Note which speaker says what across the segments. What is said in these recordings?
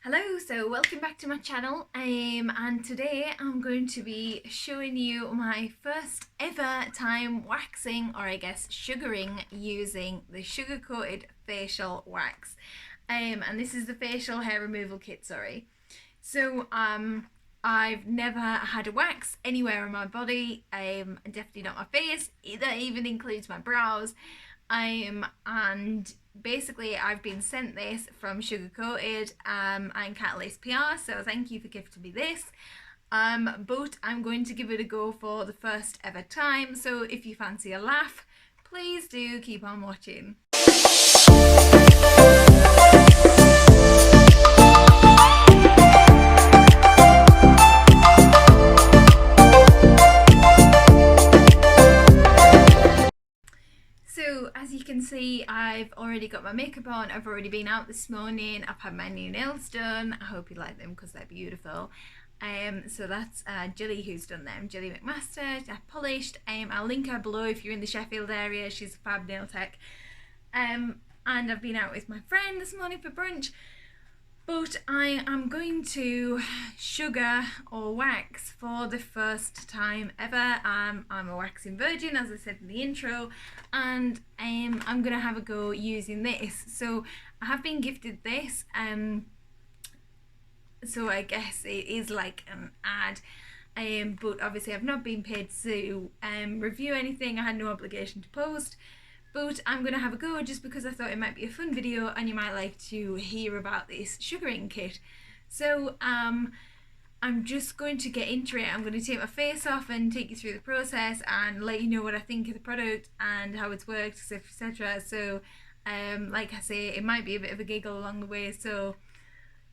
Speaker 1: Hello, so welcome back to my channel, and today I'm going to be showing you my first ever time waxing, or I guess sugaring, using the sugar coated facial wax. And this is the facial hair removal kit, sorry. So I've never had a wax anywhere on my body, definitely not my face, that even includes my brows. And basically I've been sent this from Sugar Coated and Catalyst PR, so thank you for gifting me this. But I'm going to give it a go for the first ever time, so if you fancy a laugh, please do keep on watching. So as you can see, I've already got my makeup on, I've already been out this morning, I've had my new nails done. I hope you like them because they're beautiful. So that's Jilly who's done them, Jilly McMaster, polished. I'll link her below if you're in the Sheffield area, she's a fab nail tech. And I've been out with my friend this morning for brunch. But I am going to sugar or wax for the first time ever. I'm a waxing virgin, as I said in the intro, and I'm going to have a go using this. So I have been gifted this, so I guess it is like an ad. But obviously I've not been paid to review anything. I had no obligation to post. But I'm going to have a go just because I thought it might be a fun video and you might like to hear about this sugaring kit. So I'm just going to get into it. I'm going to take my face off and take you through the process and let you know what I think of the product and how it's worked, etc. So like I say, it might be a bit of a giggle along the way, so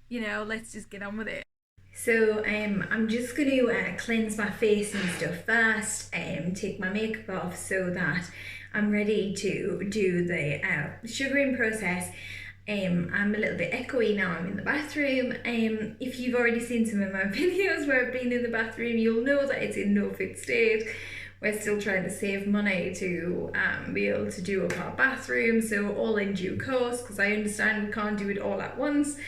Speaker 1: you know, let's just get on with it. So I'm just going to cleanse my face and stuff first, take my makeup off so that I'm ready to do the sugaring process. I'm a little bit echoey now, I'm in the bathroom. If you've already seen some of my videos where I've been in the bathroom, you'll know that it's in no fit state. We're still trying to save money to be able to do up our bathroom, so all in due course, because I understand we can't do it all at once.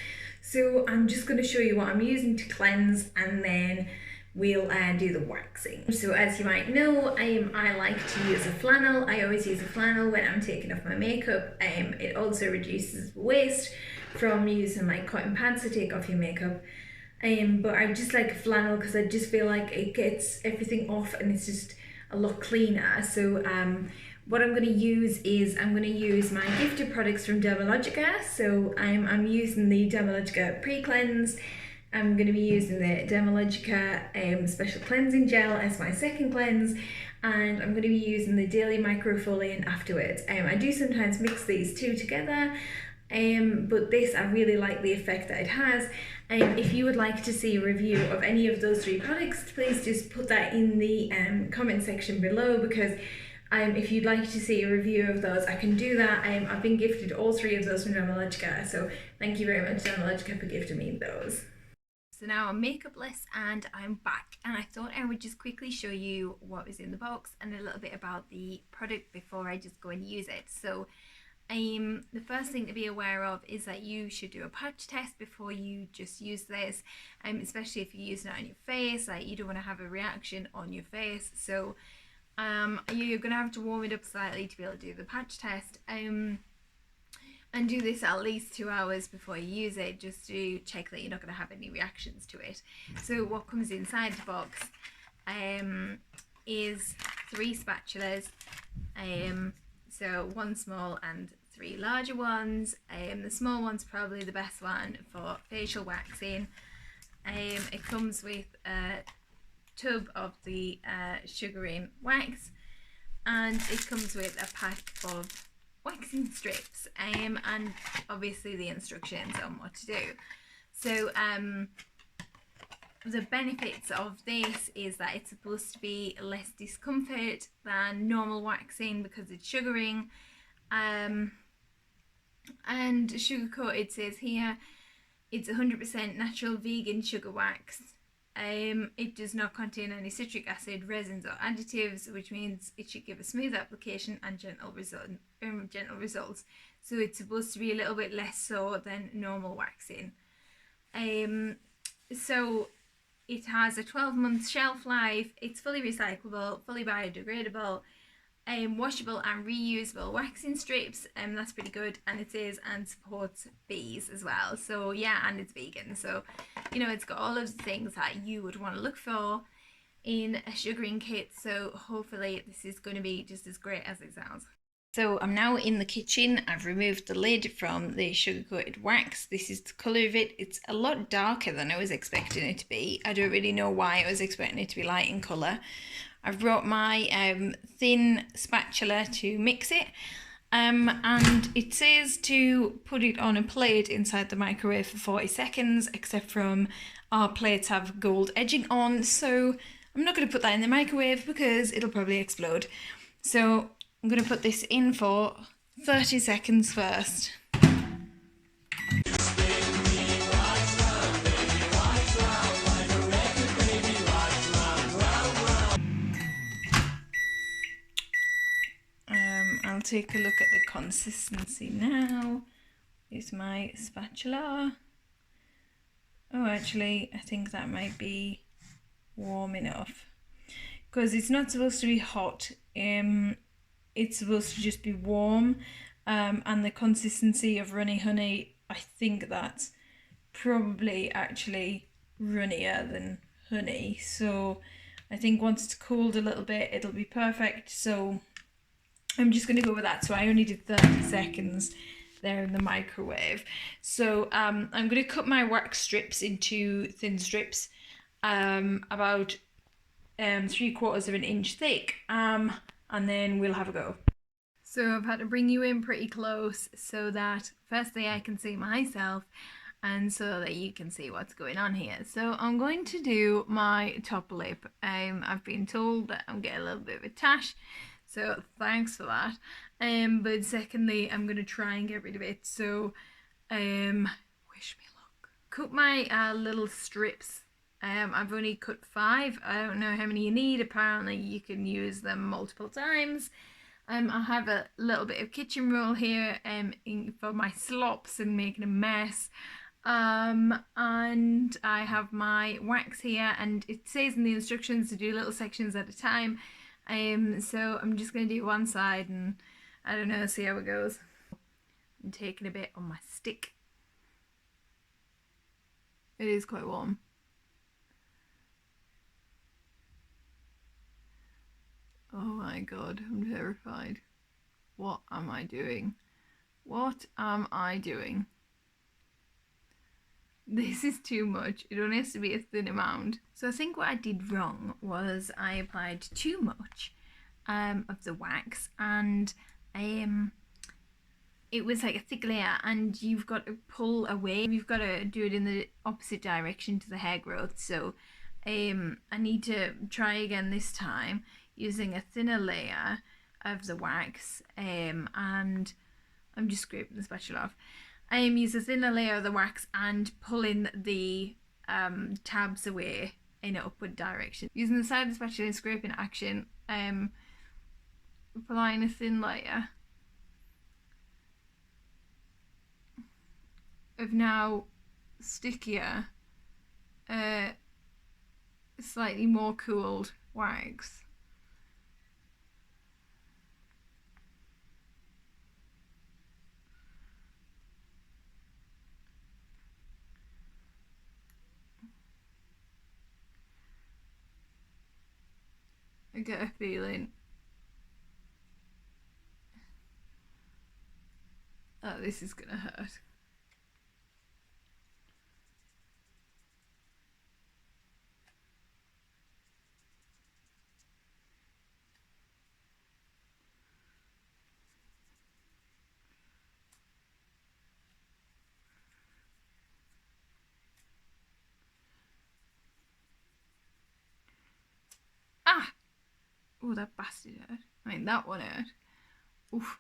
Speaker 1: So I'm just going to show you what I'm using to cleanse, and then we'll do the waxing. So as you might know, I like to use a flannel. I always use a flannel when I'm taking off my makeup. It also reduces waste from using like cotton pads to take off your makeup. But I just like a flannel because I just feel like it gets everything off and it's just a lot cleaner. So what I'm going to use is I'm going to use my gifted products from Dermalogica. So I'm using the Dermalogica pre-cleanse. I'm going to be using the Dermalogica Special Cleansing Gel as my second cleanse, and I'm going to be using the Daily Microfoliant afterwards. I do sometimes mix these two together, but this, I really like the effect that it has. If you would like to see a review of any of those three products, please just put that in the comment section below, because if you'd like to see a review of those, I can do that. I've been gifted all three of those from Dermalogica, so thank you very much, Dermalogica, for gifting me those. So now I'm makeupless and I'm back, and I thought I would just quickly show you what was in the box and a little bit about the product before I just go and use it. So the first thing to be aware of is that you should do a patch test before you just use this, especially if you're using it on your face. Like, you don't want to have a reaction on your face, so you're going to have to warm it up slightly to be able to do the patch test, and do this at least 2 hours before you use it, just to check that you're not going to have any reactions to it. So what comes inside the box is 3 spatulas, so 1 small and 3 larger ones. The small one's probably the best one for facial waxing. It comes with a tub of the sugaring wax, and it comes with a pack of waxing strips, and obviously the instructions on what to do. So the benefits of this is that it's supposed to be less discomfort than normal waxing because it's sugaring, and Sugar Coated says here it's 100% natural vegan sugar wax. It does not contain any citric acid, resins, or additives, which means it should give a smooth application and gentle results. So it's supposed to be a little bit less so than normal waxing. So it has a 12-month shelf life. It's fully recyclable, fully biodegradable, washable and reusable waxing strips. That's pretty good, and it says and supports bees as well. So yeah, and it's vegan. So it's got all of the things that you would want to look for in a sugaring kit. So hopefully this is going to be just as great as it sounds. So I'm now in the kitchen. I've removed the lid from the sugar-coated wax. This is the colour of it. It's a lot darker than I was expecting it to be. I don't really know why I was expecting it to be light in colour. I've brought my thin spatula to mix it. And it says to put it on a plate inside the microwave for 40 seconds, except from our plates have gold edging on, so I'm not going to put that in the microwave because it'll probably explode. So I'm going to put this in for 30 seconds first. I'll take a look at the consistency now. Here's my spatula. Oh, actually, I think that might be warm enough, because it's not supposed to be hot. It's supposed to just be warm, and the consistency of runny honey, I think that's probably actually runnier than honey. So I think once it's cooled a little bit, it'll be perfect. So I'm just going to go with that. So I only did 30 seconds there in the microwave. So I'm going to cut my wax strips into thin strips, about 3/4 of an inch thick, and then we'll have a go. So I've had to bring you in pretty close so that firstly I can see myself, and so that you can see what's going on here. So I'm going to do my top lip. I've been told that I'm getting a little bit of a tash, so thanks for that. But secondly, I'm going to try and get rid of it. So wish me luck. Cut my little strips. I've only cut 5. I don't know how many you need. Apparently you can use them multiple times. I have a little bit of kitchen roll here for my slops and making a mess. And I have my wax here, and it says in the instructions to do little sections at a time. So I'm just going to do one side and I don't know, see how it goes. I'm taking a bit on my stick. It is quite warm. Oh my god, I'm terrified. What am I doing? What am I doing? This is too much. It only has to be a thin amount. So I think what I did wrong was I applied too much of the wax, and it was like a thick layer, and you've got to pull away. You've got to do it in the opposite direction to the hair growth. So I need to try again this time using a thinner layer of the wax, and I'm just scraping the spatula off. Use a thinner layer of the wax and pulling the tabs away in an upward direction. Using the side of the spatula in scraping action, applying a thin layer of now stickier, slightly more cooled wax. I get a feeling that this is gonna hurt. Ah! Oh, that bastard hurt. I mean, that one hurt. Oof.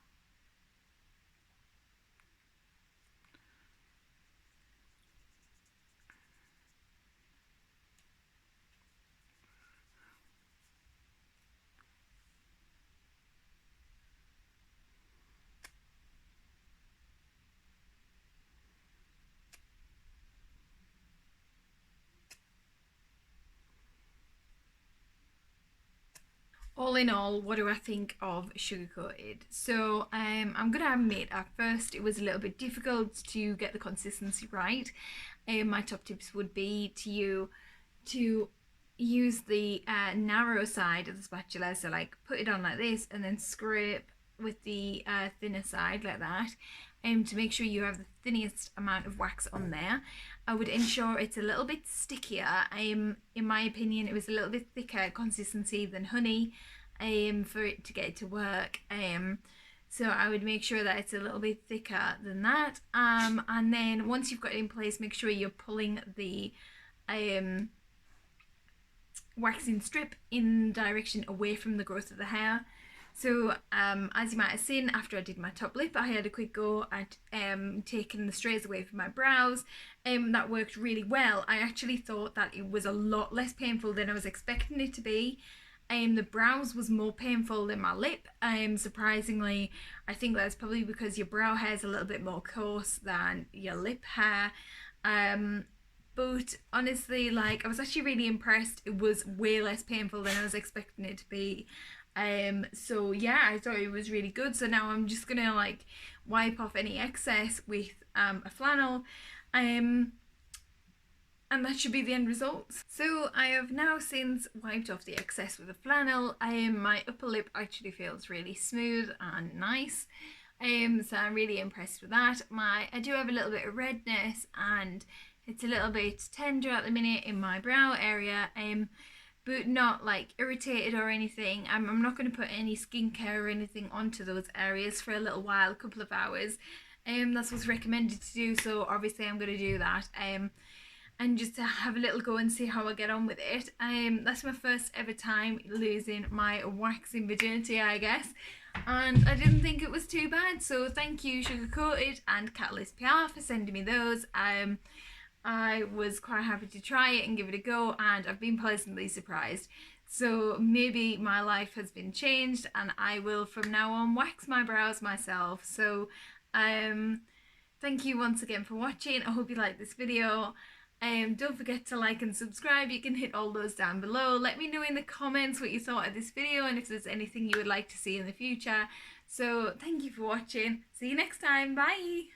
Speaker 1: All in all, what do I think of sugar coated? So I'm gonna admit at first it was a little bit difficult to get the consistency right. My top tips would be to use the narrow side of the spatula, so like put it on like this and then scrape with the thinner side like that, to make sure you have the thinnest amount of wax on there. I would ensure it's a little bit stickier. In my opinion, it was a little bit thicker consistency than honey, for it to get it to work. So I would make sure that it's a little bit thicker than that. And then once you've got it in place, make sure you're pulling the waxing strip in direction away from the growth of the hair. So as you might have seen, after I did my top lip, I had a quick go at taking the strays away from my brows. That worked really well. I actually thought that it was a lot less painful than I was expecting it to be. The brows was more painful than my lip. Surprisingly, I think that's probably because your brow hair is a little bit more coarse than your lip hair. But honestly, like, I was actually really impressed. It was way less painful than I was expecting it to be. So yeah, I thought it was really good. So now I'm just gonna like wipe off any excess with a flannel, and that should be the end result. So I have now since wiped off the excess with a flannel. My upper lip actually feels really smooth and nice. So I'm really impressed with that. I do have a little bit of redness and it's a little bit tender at the minute in my brow area. But not like irritated or anything. I'm not going to put any skincare or anything onto those areas for a little while, a couple of hours. That's what's recommended to do, so obviously I'm going to do that. And just to have a little go and see how I get on with it. That's my first ever time losing my waxing virginity, I guess. And I didn't think it was too bad, so thank you Sugar Coated and Catalyst PR for sending me those. I was quite happy to try it and give it a go, and I've been pleasantly surprised. So maybe my life has been changed and I will from now on wax my brows myself. So thank you once again for watching. I hope you liked this video. Don't forget to like and subscribe. You can hit all those down below. Let me know in the comments what you thought of this video and if there's anything you would like to see in the future. So thank you for watching. See you next time. Bye.